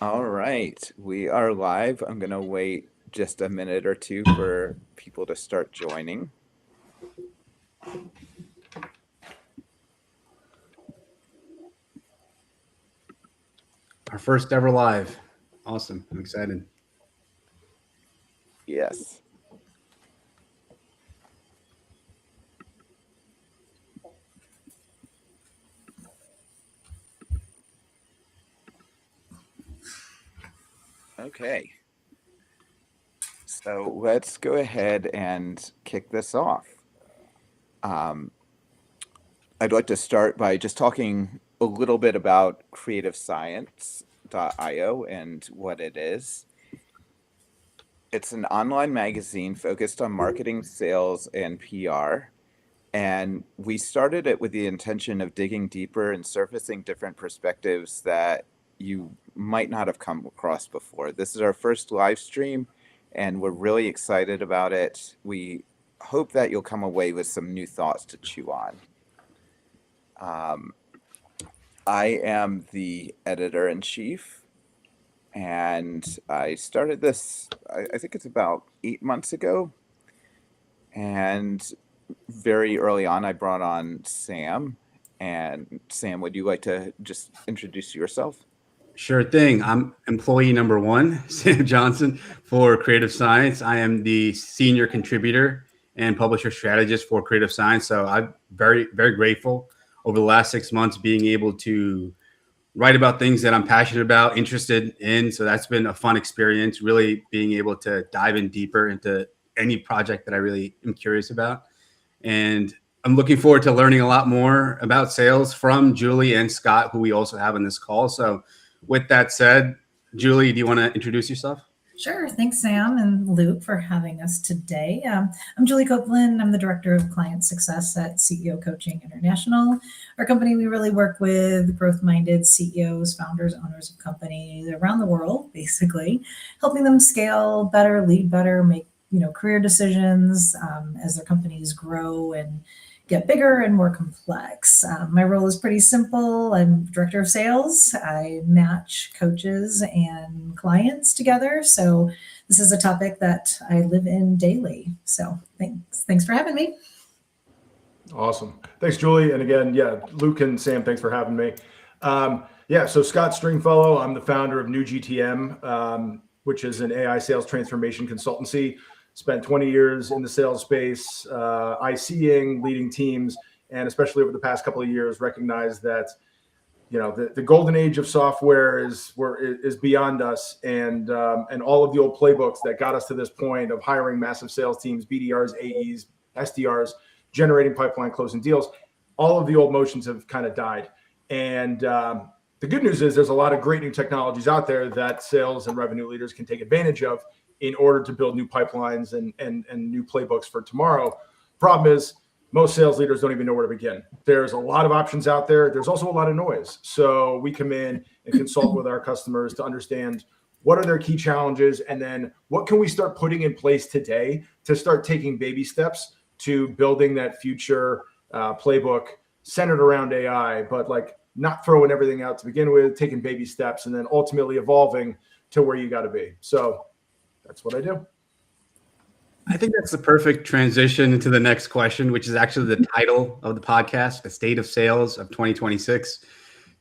All right, we are live. I'm going to wait just a minute or two for people to start joining. Our first ever live. Awesome. I'm excited. Yes. Okay. So let's go ahead and kick this off. I'd like to start by just talking a little bit about creativescience.io and what it is. It's an online magazine focused on marketing, sales, and PR. And we started it with the intention of digging deeper and surfacing different perspectives that you might not have come across before. This is our first live stream, and we're really excited about it. We hope that you'll come away with some new thoughts to chew on. I am the editor-in-chief, and I started this, I think it's about 8 months ago. And very early on, I brought on Sam. And Sam, would you like to just introduce yourself? Sure thing. I'm employee number one, Sam Johnson, for Creative Science. I am the senior contributor and publisher strategist for Creative Science. So I'm very, very grateful over the last 6 months being able to write about things that I'm passionate about, interested in. So that's been a fun experience, really being able to dive in deeper into any project that I really am curious about. And I'm looking forward to learning a lot more about sales from Julie and Scott, who we also have on this call. So with that said, Julie, do you want to introduce yourself? Sure. Thanks, Sam and Luke, for having us today. I'm Julie Copeland. I'm the Director of Client Success at CEO Coaching International. Our company, we really work with growth-minded CEOs, founders, owners of companies around the world, basically, helping them scale better, lead better, make career decisions as their companies grow and get bigger and more complex. My role is pretty simple. I'm director of sales. I match coaches and clients together. So this is a topic that I live in daily. So thanks for having me. Awesome. Thanks, Julie. And again, Luke and Sam, thanks for having me. So Scott Stringfellow, I'm the founder of NewGTM, which is an AI sales transformation consultancy. Spent 20 years in the sales space, ICing, leading teams, and especially over the past couple of years, recognized that the golden age of software is beyond us, and all of the old playbooks that got us to this point of hiring massive sales teams, BDRs, AEs, SDRs, generating pipeline, closing deals, all of the old motions have kind of died. And the good news is there's a lot of great new technologies out there that sales and revenue leaders can take advantage of in order to build new pipelines and new playbooks for tomorrow. Problem is, most sales leaders don't even know where to begin. There's a lot of options out there. There's also a lot of noise. So we come in and consult with our customers to understand what are their key challenges, and then what can we start putting in place today to start taking baby steps to building that future playbook centered around AI, but not throwing everything out to begin with, taking baby steps, and then ultimately evolving to where you got to be. So that's what I do. I think that's the perfect transition into the next question, which is actually the title of the podcast, The State of Sales of 2026.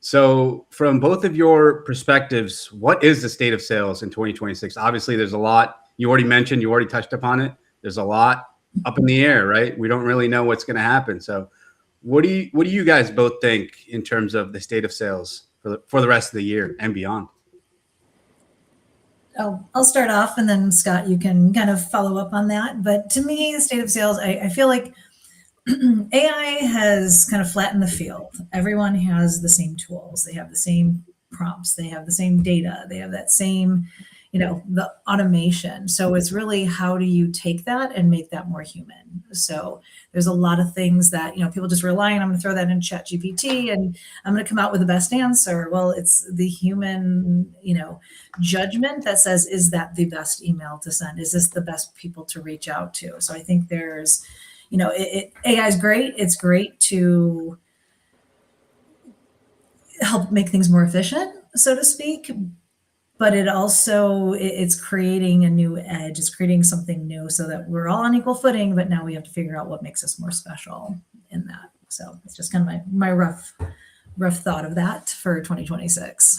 So from both of your perspectives, what is the state of sales in 2026? Obviously, there's a lot. You already mentioned, you already touched upon it. There's a lot up in the air, right? We don't really know what's going to happen. So what do you guys both think in terms of the state of sales for the rest of the year and beyond? I'll start off, and then Scott, you can kind of follow up on that. But to me, the state of sales, I feel like AI has kind of flattened the field. Everyone has the same tools. They have the same prompts. They have the same data. They have that same, the automation. So it's really, how do you take that and make that more human? So there's a lot of things that, people just rely on. I'm going to throw that in ChatGPT and I'm going to come out with the best answer. Well, it's the human, judgment that says, is that the best email to send? Is this the best people to reach out to? So I think there's, AI is great. It's great to help make things more efficient, so to speak. but it also it's creating a new edge. It's creating something new so that we're all on equal footing, but now we have to figure out what makes us more special in that. So it's just kind of my rough thought of that for 2026.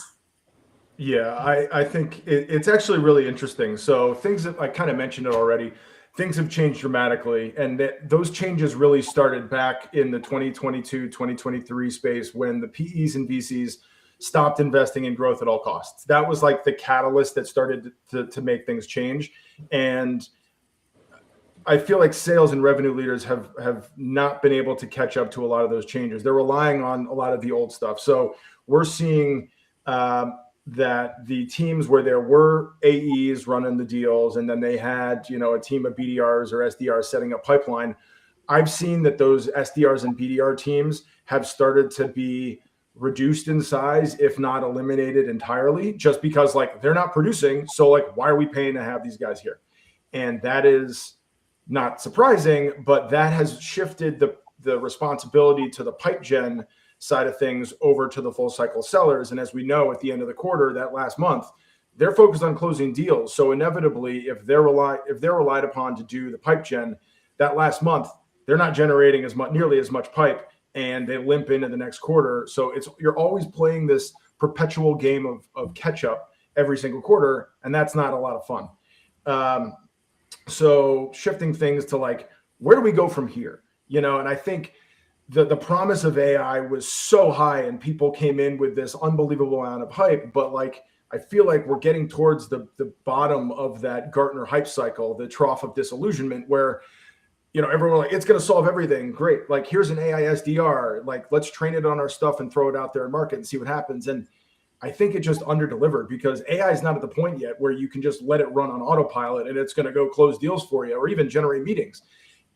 Yeah, I think it's actually really interesting. So things that I kind of mentioned it already, things have changed dramatically. And those changes really started back in the 2022, 2023 space when the PEs and VCs stopped investing in growth at all costs. That was like the catalyst that started to make things change. And I feel like sales and revenue leaders have not been able to catch up to a lot of those changes. They're relying on a lot of the old stuff. So we're seeing that the teams where there were AEs running the deals, and then they had, a team of BDRs or SDRs setting up pipeline. I've seen that those SDRs and BDR teams have started to be reduced in size, if not eliminated entirely, just because like they're not producing. So like, why are we paying to have these guys here? And that is not surprising, but that has shifted the responsibility to the pipe gen side of things over to the full cycle sellers. And as we know, at the end of the quarter, that last month, they're focused on closing deals. So inevitably, if they're relied upon to do the pipe gen that last month, they're not generating nearly as much pipe, and they limp into the next quarter. So you're always playing this perpetual game of catch up every single quarter, and that's not a lot of fun. So shifting things to like, where do we go from here? And I think the promise of AI was so high and people came in with this unbelievable amount of hype, but like, I feel like we're getting towards the bottom of that Gartner hype cycle, the trough of disillusionment where, everyone like, it's going to solve everything. Great. Like, here's an AI SDR, like, let's train it on our stuff and throw it out there and market and see what happens. And I think it just under-delivered because AI is not at the point yet where you can just let it run on autopilot and it's going to go close deals for you or even generate meetings.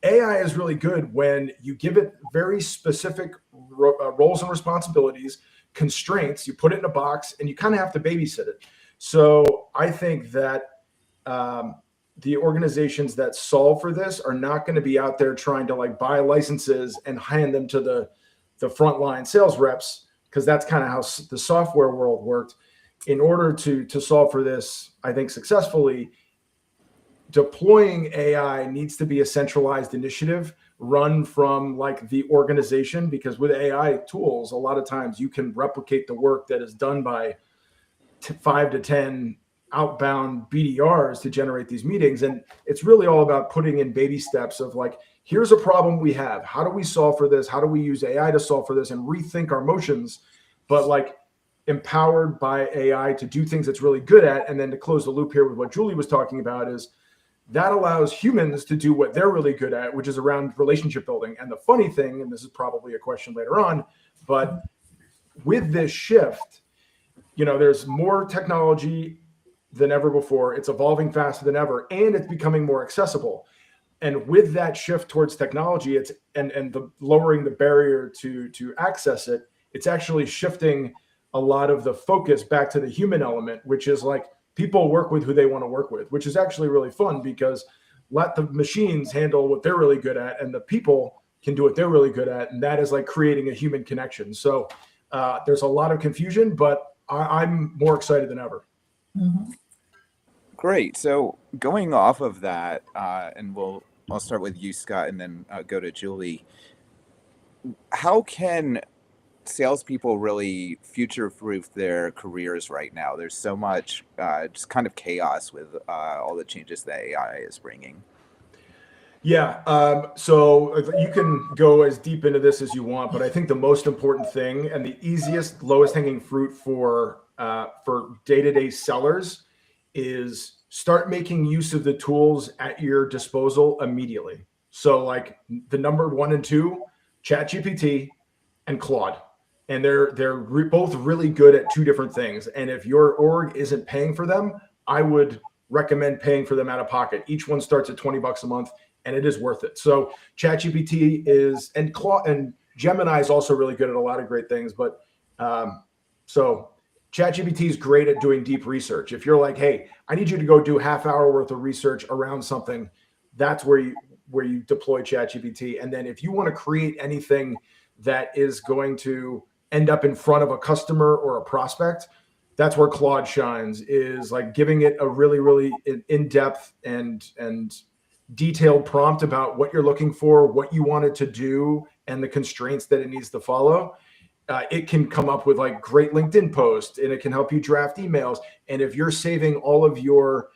AI is really good when you give it very specific roles and responsibilities, constraints, you put it in a box, and you kind of have to babysit it. So I think that the organizations that solve for this are not going to be out there trying to like buy licenses and hand them to the frontline sales reps, because that's kind of how the software world worked. In order to solve for this, I think successfully, deploying AI needs to be a centralized initiative run from like the organization, because with AI tools, a lot of times you can replicate the work that is done by 5 to 10 outbound BDRs to generate these meetings. And it's really all about putting in baby steps of like, here's a problem we have. How do we solve for this? How do we use AI to solve for this and rethink our motions? But like empowered by AI to do things it's really good at. And then to close the loop here with what Julie was talking about is that allows humans to do what they're really good at, which is around relationship building. And the funny thing, and this is probably a question later on, but with this shift, there's more technology than ever before. It's evolving faster than ever, and it's becoming more accessible. And with that shift towards technology, it's and the lowering the barrier to access it, it's actually shifting a lot of the focus back to the human element, which is like people work with who they want to work with, which is actually really fun because let the machines handle what they're really good at and the people can do what they're really good at. And that is like creating a human connection. So there's a lot of confusion, but I'm more excited than ever. Mm-hmm. Great. So going off of that, and I'll start with you, Scott, and then go to Julie. How can salespeople really future-proof their careers right now? There's so much just kind of chaos with all the changes that AI is bringing. Yeah. So you can go as deep into this as you want, but I think the most important thing and the easiest, lowest hanging fruit for day-to-day sellers is start making use of the tools at your disposal immediately. So like the number 1 and 2, ChatGPT and Claude. And they're both really good at 2 different things. And if your org isn't paying for them, I would recommend paying for them out of pocket. Each one starts at $20 a month, and it is worth it. So ChatGPT is, and Claude and Gemini is also really good at a lot of great things. But so ChatGPT is great at doing deep research. If you're like, hey, I need you to go do half-hour worth of research around something, that's where you deploy ChatGPT. And then if you want to create anything that is going to end up in front of a customer or a prospect, that's where Claude shines, is like giving it a really, really in-depth and detailed prompt about what you're looking for, what you want it to do, and the constraints that it needs to follow. It can come up with like great LinkedIn posts, and it can help you draft emails. And if you're saving all of your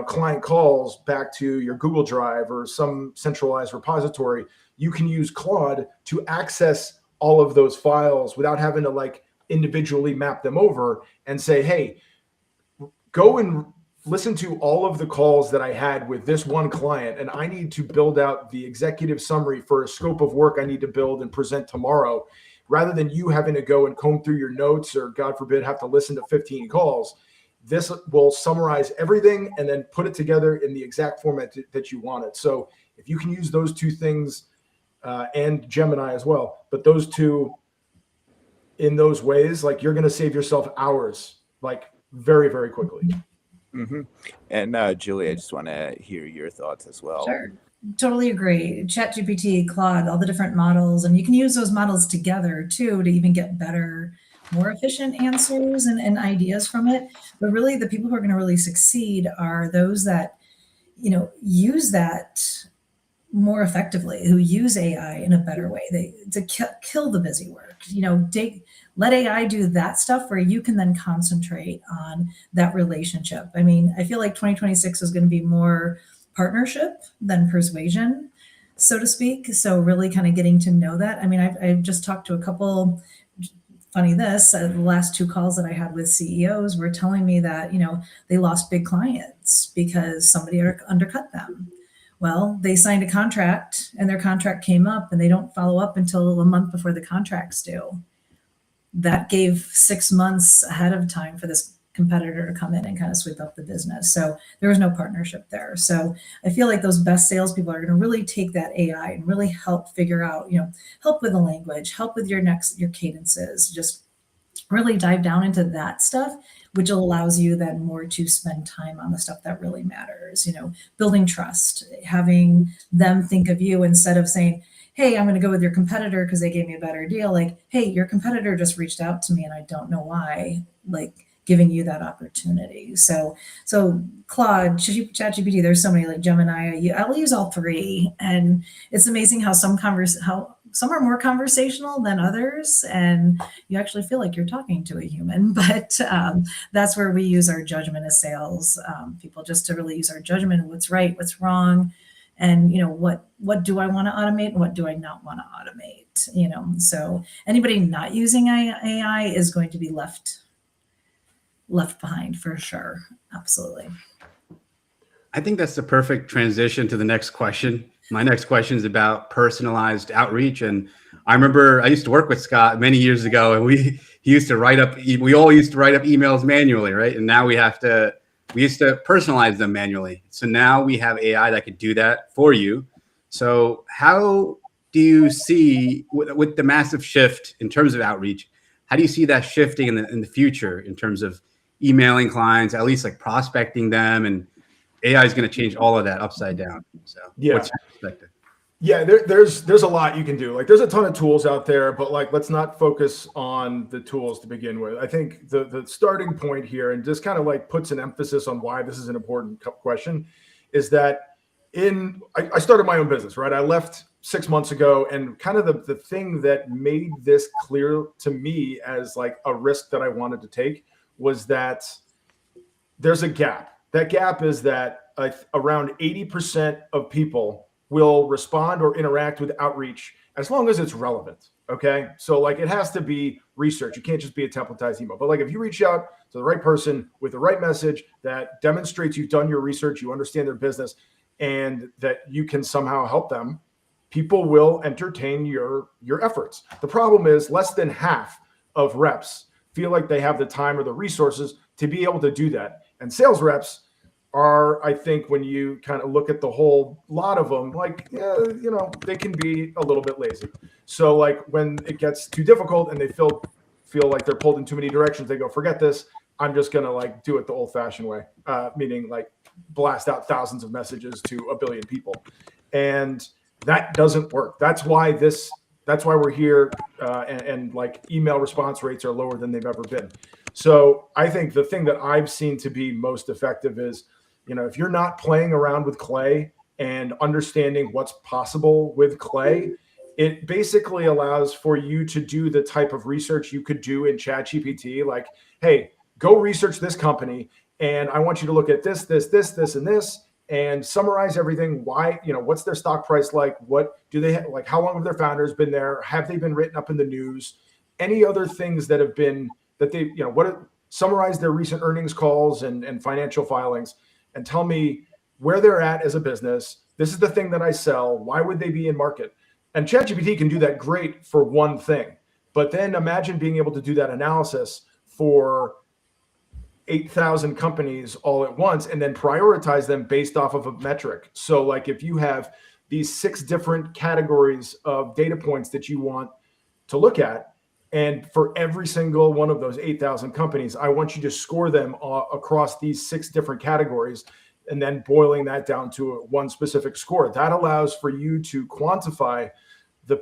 client calls back to your Google Drive or some centralized repository, you can use Claude to access all of those files without having to like individually map them over and say, hey, go and listen to all of the calls that I had with this one client, and I need to build out the executive summary for a scope of work I need to build and present tomorrow, rather than you having to go and comb through your notes or, God forbid, have to listen to 15 calls. This will summarize everything and then put it together in the exact format that you want it. So if you can use those two things, and Gemini as well, but those two in those ways, like, you're going to save yourself hours, like, very, very quickly. Mm-hmm. And Julie, I just want to hear your thoughts as well. Sure. Totally agree. ChatGPT, Claude, all the different models, and you can use those models together too to even get better, more efficient answers and ideas from it. But really, the people who are going to really succeed are those that, use that more effectively, who use AI in a better way, to kill the busy work. Let AI do that stuff where you can then concentrate on that relationship. I mean, I feel like 2026 is going to be more partnership than persuasion, so to speak. So really kind of getting to know that. I mean, I've just talked to a couple, the last 2 calls that I had with CEOs were telling me that, they lost big clients because somebody undercut them. Well, they signed a contract and their contract came up and they don't follow up until a month before the contract's due. That gave 6 months ahead of time for this competitor to come in and kind of sweep up the business. So there was no partnership there. So I feel like those best salespeople are going to really take that AI and really help figure out, help with the language, help with your cadences, just really dive down into that stuff, which allows you then more to spend time on the stuff that really matters, building trust, having them think of you instead of saying, hey, I'm going to go with your competitor because they gave me a better deal. Like, hey, your competitor just reached out to me and I don't know why, like giving you that opportunity. So Claude, ChatGPT, there's so many, like Gemini, I'll use all 3. And it's amazing how some are more conversational than others, and you actually feel like you're talking to a human. But that's where we use our judgment as sales people, just to really use our judgment, what's right, what's wrong, and what do I want to automate and what do I not want to automate. So anybody not using AI is going to be left behind for sure. Absolutely. I think that's the perfect transition to the next question. My next question is about personalized outreach. And I remember I used to work with Scott many years ago, and we all used to write up emails manually, right? And now we used to personalize them manually. So now we have AI that could do that for you. So how do you see, with the massive shift in terms of outreach, how do you see that shifting in the future in terms of emailing clients, at least like prospecting them, and AI is going to change all of that upside down. So yeah. What's your perspective? Yeah, there's a lot you can do. Like, there's a ton of tools out there, but like, let's not focus on the tools to begin with. I think the starting point here, and just kind of like puts an emphasis on why this is an important question, is that I started my own business, right? I left 6 months ago, and kind of the thing that made this clear to me as like a risk that I wanted to take was that there's a gap. That gap is that around 80% of people will respond or interact with outreach as long as it's relevant. Okay. So like, it has to be research. It can't just be a templatized email. But like, if you reach out to the right person with the right message that demonstrates you've done your research, you understand their business, and that you can somehow help them, people will entertain your efforts. The problem is less than half of reps feel like they have the time or the resources to be able to do that. And sales reps are, I think, when you kind of look at the whole lot of them, like, yeah, they can be a little bit lazy. So like, when it gets too difficult and they feel like they're pulled in too many directions, they go, forget this. I'm just going to like do it the old fashioned way, meaning like blast out thousands of messages to a billion people. And that doesn't work. That's why That's why we're here, and like email response rates are lower than they've ever been. So I think the thing that I've seen to be most effective is, if you're not playing around with clay and understanding what's possible with clay, it basically allows for you to do the type of research you could do in ChatGPT. Like, hey, go research this company, and I want you to look at this, and this, and summarize everything. Why, what's their stock price like? What do they like? How long have their founders been there? Have they been written up in the news? Any other things that have been that they, summarize their recent earnings calls and financial filings, and tell me where they're at as a business. This is the thing that I sell. Why would they be in market? And ChatGPT can do that great for one thing. But then imagine being able to do that analysis for 8,000 companies all at once and then prioritize them based off of a metric. So like if you have these 6 different categories of data points that you want to look at, and for every single one of those 8,000 companies, I want you to score them across these 6 different categories, and then boiling that down to one specific score. That allows for you to quantify the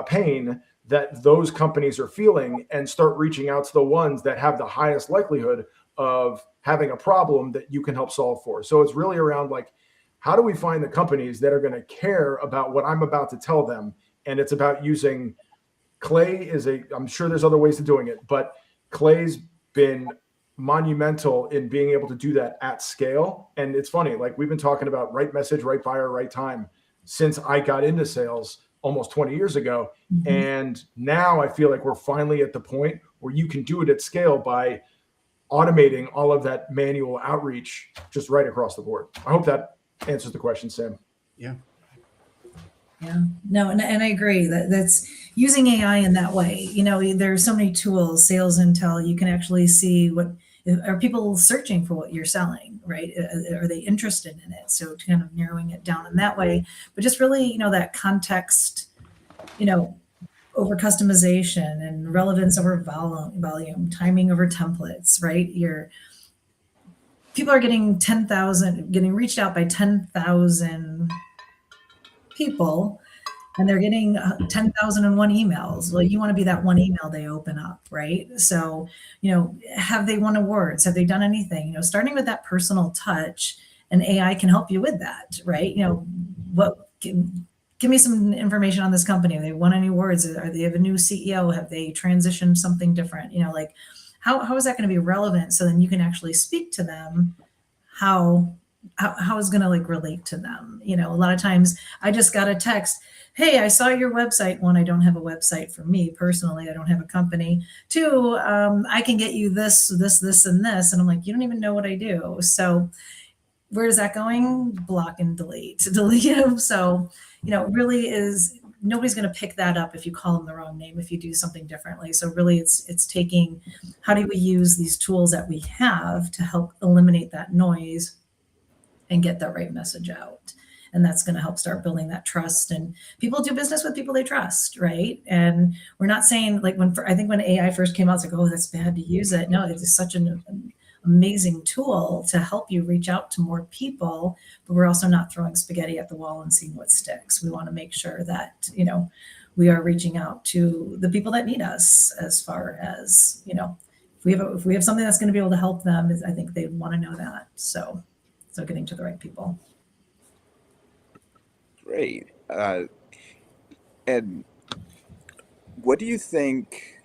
pain that those companies are feeling and start reaching out to the ones that have the highest likelihood of having a problem that you can help solve for. So it's really around like, how do we find the companies that are going to care about what I'm about to tell them? And it's about using clay I'm sure there's other ways of doing it, but clay's been monumental in being able to do that at scale. And it's funny, like we've been talking about right message, right buyer, right time since I got into sales almost 20 years ago. Mm-hmm. And now I feel like we're finally at the point where you can do it at scale by automating all of that manual outreach just right across the board. I hope that answers the question, Sam. Yeah. Yeah, no, and I agree that's using AI in that way. There's so many tools, sales intel, you can actually see are people searching for what you're selling, right? Are they interested in it? So kind of narrowing it down in that way, but just really, that context, over customization and relevance over volume, timing over templates, right? People are getting reached out by 10,000 people, and they're getting 10,001 emails. Well, you want to be that one email they open up, right? So, have they won awards? Have they done anything? Starting with that personal touch, and AI can help you with that, right? Give me some information on this company. Have they won any awards? Are they have a new CEO? Have they transitioned something different? How is that going to be relevant? So then you can actually speak to them how is going to relate to them. A lot of times I just got a text, hey, I saw your website. One, I don't have a website for me personally. I don't have a company. 2, I can get you this, and this. And I'm like, you don't even know what I do. So where is that going? Block and delete. So, really is nobody's going to pick that up if you call them the wrong name, if you do something differently. So really it's taking, how do we use these tools that we have to help eliminate that noise and get that right message out. And that's going to help start building that trust. And people do business with people they trust, right? And we're not saying I think when AI first came out, it's like, oh, that's bad to use it. No, it's such an amazing tool to help you reach out to more people, but we're also not throwing spaghetti at the wall and seeing what sticks. We want to make sure that, we are reaching out to the people that need us, as far as, if we have something that's going to be able to help them, I think they want to know that. So getting to the right people. Great. And what do you think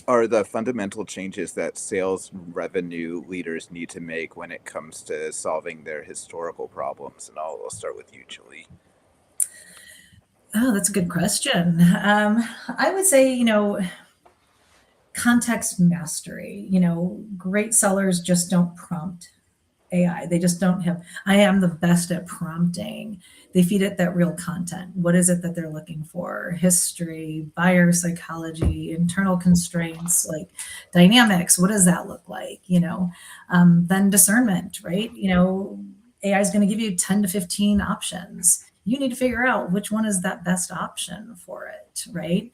are the fundamental changes that sales revenue leaders need to make when it comes to solving their historical problems? And I'll start with you, Julie. Oh, that's a good question. I would say, context mastery. Great sellers just don't prompt AI. They just don't have, I am the best at prompting. They feed it that real content. What is it that they're looking for? History, buyer psychology, internal constraints, dynamics. What does that look like? Then discernment, right? AI is going to give you 10 to 15 options. You need to figure out which one is that best option for it, right?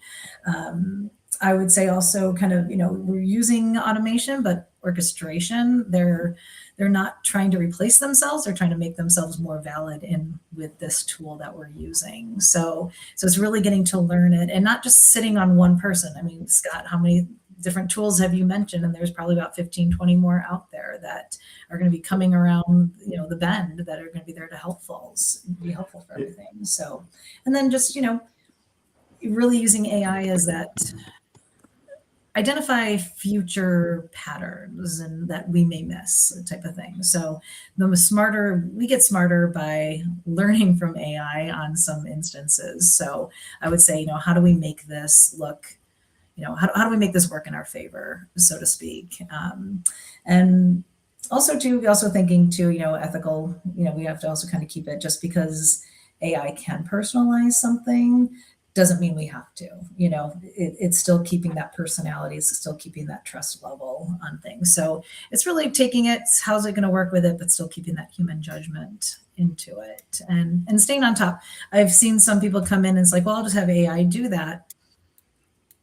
I would say also kind of, we're using automation, but orchestration. They're not trying to replace themselves. They're trying to make themselves more valid in with this tool that we're using. So it's really getting to learn it and not just sitting on one person. I mean, Scott, how many different tools have you mentioned? And there's probably about 15, 20 more out there that are going to be coming around, the bend, that are going to be there to be helpful for everything. So, and then just, really using AI as that identify future patterns and that we may miss type of thing. So we get smarter by learning from AI on some instances. So I would say, how do we make this look, how do we make this work in our favor, so to speak? And also thinking too, ethical, we have to also kind of keep it, just because AI can personalize something doesn't mean we have to, it's still keeping that personality, it's still keeping that trust level on things. So it's really taking it, how's it going to work with it, but still keeping that human judgment into it and staying on top. I've seen some people come in and it's like, well, I'll just have AI do that.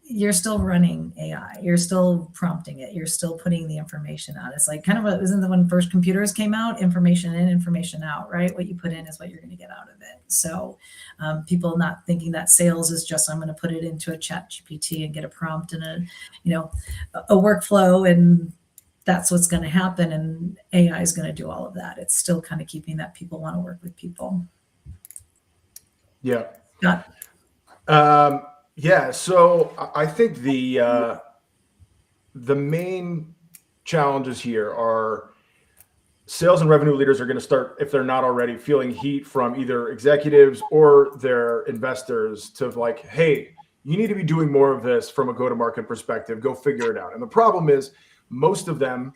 You're still running AI. You're still prompting it. You're still putting the information out. It's like kind of isn't that when first computers came out, information in, information out, right? What you put in is what you're going to get out of it. So people not thinking that sales is just, I'm going to put it into a ChatGPT and get a prompt and a workflow, and that's what's going to happen. And AI is going to do all of that. It's still kind of keeping that people want to work with people. Yeah. Scott? Yeah, so I think the main challenges here are sales and revenue leaders are going to start, if they're not already, feeling heat from either executives or their investors to like, hey, you need to be doing more of this from a go-to-market perspective. Go figure it out. And the problem is most of them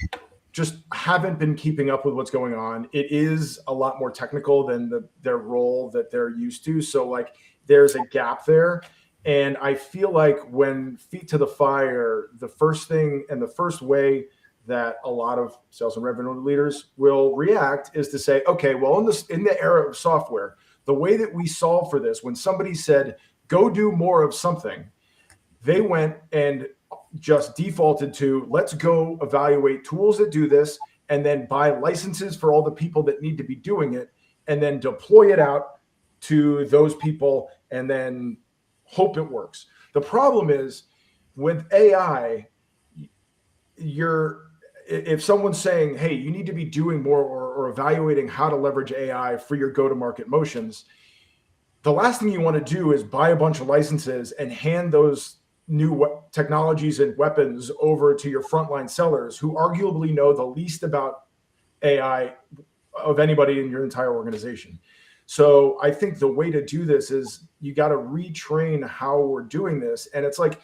just haven't been keeping up with what's going on. It is a lot more technical than their role that they're used to. So like there's a gap there. And I feel like when feet to the fire, the first thing and the first way that a lot of sales and revenue leaders will react is to say, okay, well, in the era of software, the way that we solve for this, when somebody said, go do more of something, they went and just defaulted to, let's go evaluate tools that do this and then buy licenses for all the people that need to be doing it and then deploy it out to those people and then hope it works. The problem is with AI, if someone's saying, hey, you need to be doing more or evaluating how to leverage AI for your go-to-market motions, the last thing you want to do is buy a bunch of licenses and hand those new technologies and weapons over to your frontline sellers who arguably know the least about AI of anybody in your entire organization. So I think the way to do this is you got to retrain how we're doing this. And it's like,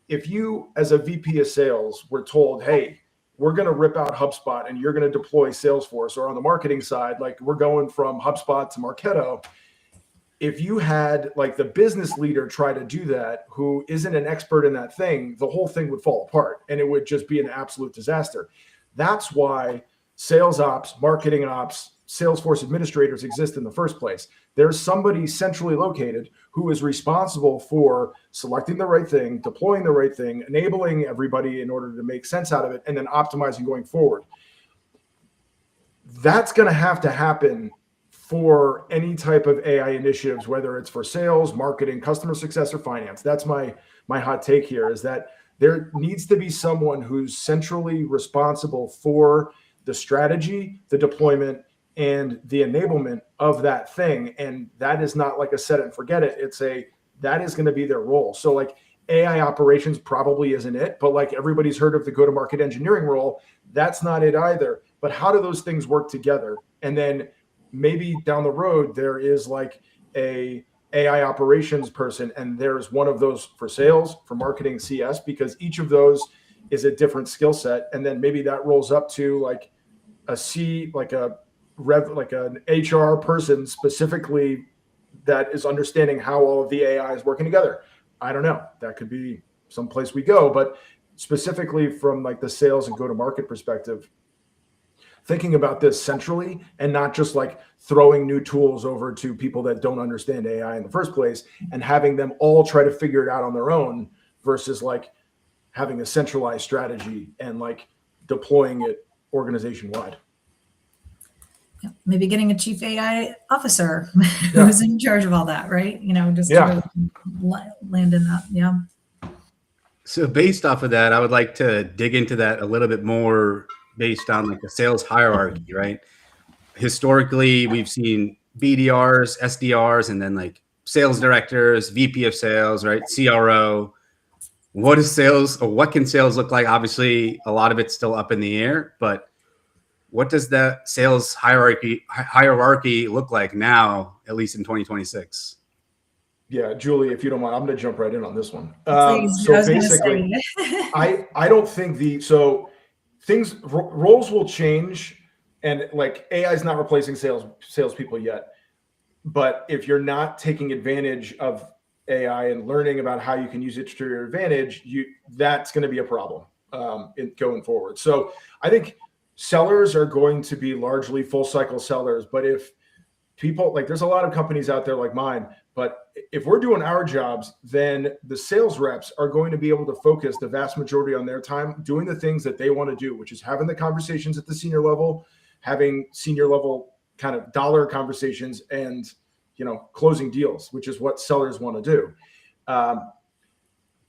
if you as a VP of sales were told, hey, we're going to rip out HubSpot and you're going to deploy Salesforce, or on the marketing side, like we're going from HubSpot to Marketo. If you had like the business leader try to do that, who isn't an expert in that thing, the whole thing would fall apart and it would just be an absolute disaster. That's why sales ops, marketing ops, Salesforce administrators exist in the first place. There's somebody centrally located who is responsible for selecting the right thing, deploying the right thing, enabling everybody in order to make sense out of it, and then optimizing going forward. That's going to happen for any type of AI initiatives, whether it's for sales, marketing, customer success, or finance. That's my hot take here, is that there needs to be someone who's centrally responsible for the strategy, the deployment, and the enablement of that thing. And that is not like a set it and forget it. That is going to be their role. So like AI operations probably isn't it, but like everybody's heard of the go-to-market engineering role. That's not it either. But how do those things work together? And then maybe down the road, there is like a AI operations person, and there's one of those for sales, for marketing, CS, because each of those is a different skill set. And then maybe that rolls up to like an HR person specifically that is understanding how all of the AI is working together. I don't know. That could be someplace we go, but specifically from like the sales and go-to-market perspective, thinking about this centrally and not just like throwing new tools over to people that don't understand AI in the first place and having them all try to figure it out on their own versus like having a centralized strategy and like deploying it organization wide. Yeah, maybe getting a chief AI officer Yeah. who's in charge of all that, right? Just to Yeah. really land in that. Yeah. So based off of that, I would like to dig into that a little bit more based on like the sales hierarchy, right? Historically, we've seen BDRs, SDRs, and then like sales directors, VP of sales, right? CRO. What is sales, or what can sales look like? Obviously, a lot of it's still up in the air, but what does that sales hierarchy look like now, at least in 2026? Yeah, Julie, if you don't mind, I'm going to jump right in on this one. Please, I So was gonna basically, say. I don't think roles will change, and like AI is not replacing salespeople yet. But if you're not taking advantage of AI and learning about how you can use it to your advantage, that's going to be a problem going forward. So I think sellers are going to be largely full cycle sellers. But if people like, there's a lot of companies out there like mine, but if we're doing our jobs, then the sales reps are going to be able to focus the vast majority on their time doing the things that they want to do, which is having the conversations at the senior level, having senior level kind of dollar conversations, and closing deals, which is what sellers want to do.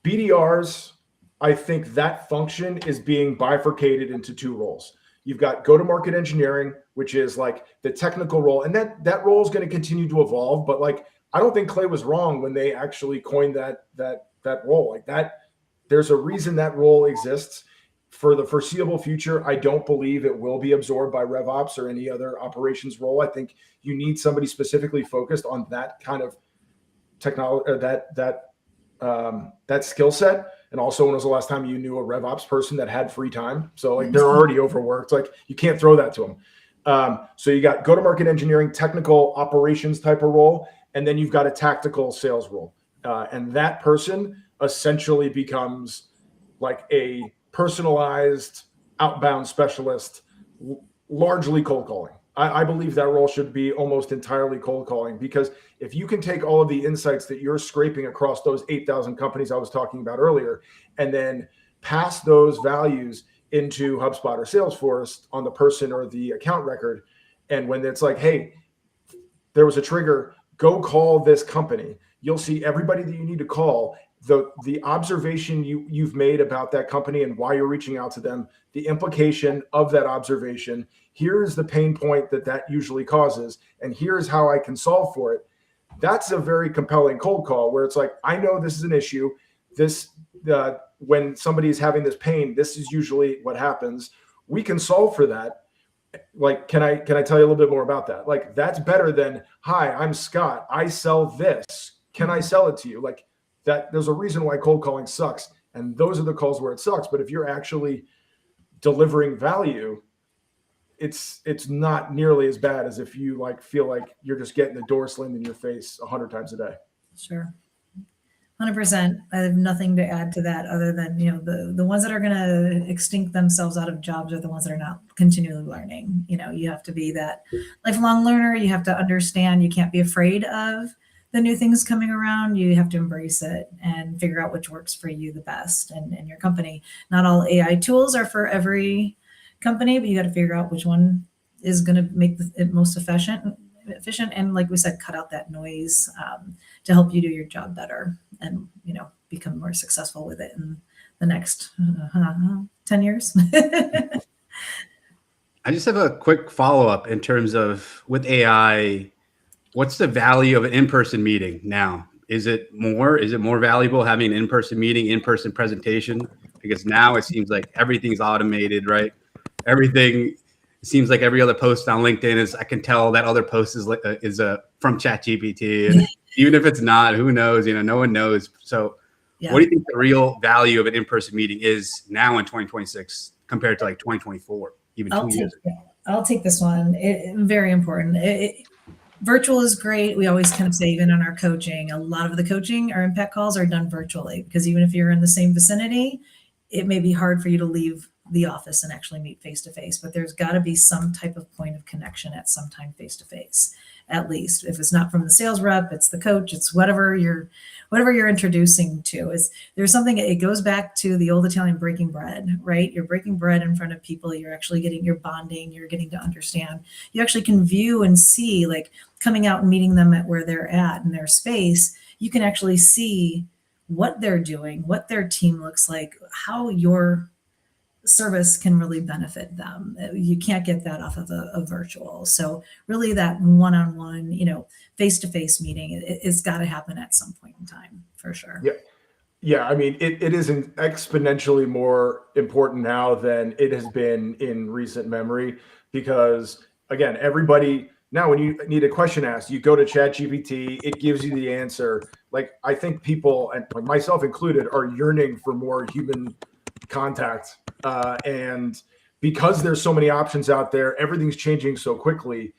BDRs, I think that function is being bifurcated into two roles. You've got go-to-market engineering, which is like the technical role, and that role is going to continue to evolve. But like, I don't think Clay was wrong when they actually coined that role. Like that, there's a reason that role exists. For the foreseeable future, I don't believe it will be absorbed by RevOps or any other operations role. I think you need somebody specifically focused on that kind of technology, that skill set. And also, when was the last time you knew a RevOps person that had free time? So like, they're already overworked. Like, you can't throw that to them. So you got go-to-market engineering, technical operations type of role, and then you've got a tactical sales role. And that person essentially becomes like a personalized outbound specialist, largely cold calling. I believe that role should be almost entirely cold calling, because if you can take all of the insights that you're scraping across those 8,000 companies I was talking about earlier, and then pass those values into HubSpot or Salesforce on the person or the account record, and when it's like, hey, there was a trigger, go call this company, you'll see everybody that you need to call, the observation you've made about that company and why you're reaching out to them, the implication of that observation, here's the pain point that usually causes, and here's how I can solve for it. That's a very compelling cold call, where it's like, I know this is an issue. When somebody is having this pain, this is usually what happens. We can solve for that. Like, can I tell you a little bit more about that? Like, that's better than, hi, I'm Scott, I sell this. Can I sell it to you? Like, that there's a reason why cold calling sucks. And those are the calls where it sucks. But if you're actually delivering value, it's not nearly as bad as if you like feel like you're just getting the door slammed in your face 100 times a day. Sure. 100%. I have nothing to add to that other than, the ones that are going to extinct themselves out of jobs are the ones that are not continually learning. You have to be that lifelong learner. You have to understand, you can't be afraid of the new things coming around. You have to embrace it and figure out which works for you the best and your company. Not all AI tools are for every company, but you got to figure out which one is going to make it most efficient, and like we said, cut out that noise to help you do your job better and become more successful with it in the next 10 years. I just have a quick follow-up in terms of, with AI, what's the value of an in-person meeting now? Is it more valuable having an in-person meeting, in-person presentation? Because now it seems like everything's automated, right? Everything seems like every other post on LinkedIn is, I can tell that other post is from ChatGPT. And even if it's not, who knows? No one knows. So Yeah. What do you think the real value of an in-person meeting is now in 2026 compared to like 2024, even 2 years ago? I'll take this one. Very important. Virtual is great. We always kind of say, even in our coaching, a lot of the coaching, our impact calls are done virtually, because even if you're in the same vicinity, it may be hard for you to leave the office and actually meet face to face, but there's got to be some type of point of connection at some time face to face, at least. If it's not from the sales rep, it's the coach, it's whatever whatever you're introducing to is there's something, it goes back to the old Italian breaking bread, right? You're breaking bread in front of people. You're actually you're bonding, you're getting to understand. You actually can view and see, like coming out and meeting them at where they're at in their space. You can actually see what they're doing, what their team looks like, how your service can really benefit them. You can't get that off of a virtual. So really that one-on-one, face-to-face meeting, it's got to happen at some point in time for sure. Yeah. Yeah. I mean, it is exponentially more important now than it has been in recent memory, because again, everybody now, when you need a question asked, you go to ChatGPT, it gives you the answer. Like, I think people, and myself included, are yearning for more human contact. And because there's so many options out there, everything's changing so quickly.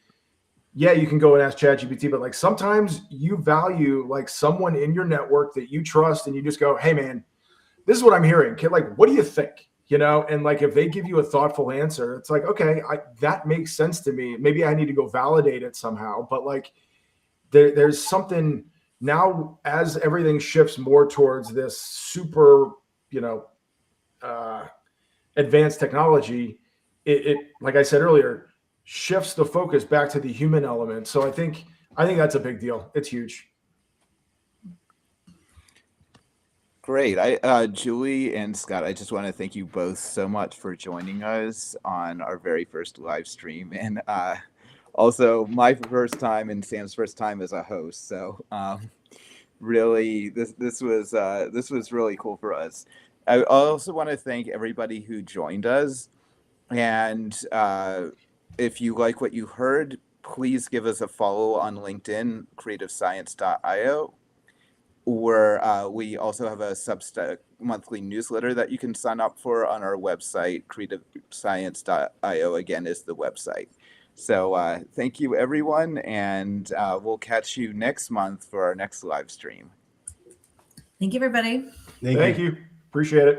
Yeah, you can go and ask ChatGPT, but like sometimes you value like someone in your network that you trust, and you just go, "Hey, man, this is what I'm hearing. Like, what do you think?" And like if they give you a thoughtful answer, it's like, okay, that makes sense to me. Maybe I need to go validate it somehow, but like there's something now as everything shifts more towards this super, advanced technology, it like I said earlier, shifts the focus back to the human element. So I think that's a big deal. It's huge. Great. Julie and Scott, I just want to thank you both so much for joining us on our very first live stream, and also my first time and Sam's first time as a host. So really, this was really cool for us. I also want to thank everybody who joined us, and if you like what you heard, please give us a follow on LinkedIn, creativescience.io. Or we also have a Substack monthly newsletter that you can sign up for on our website. creativescience.io again is the website. So thank you, everyone, and we'll catch you next month for our next live stream. Thank you, everybody. Thank you. Appreciate it.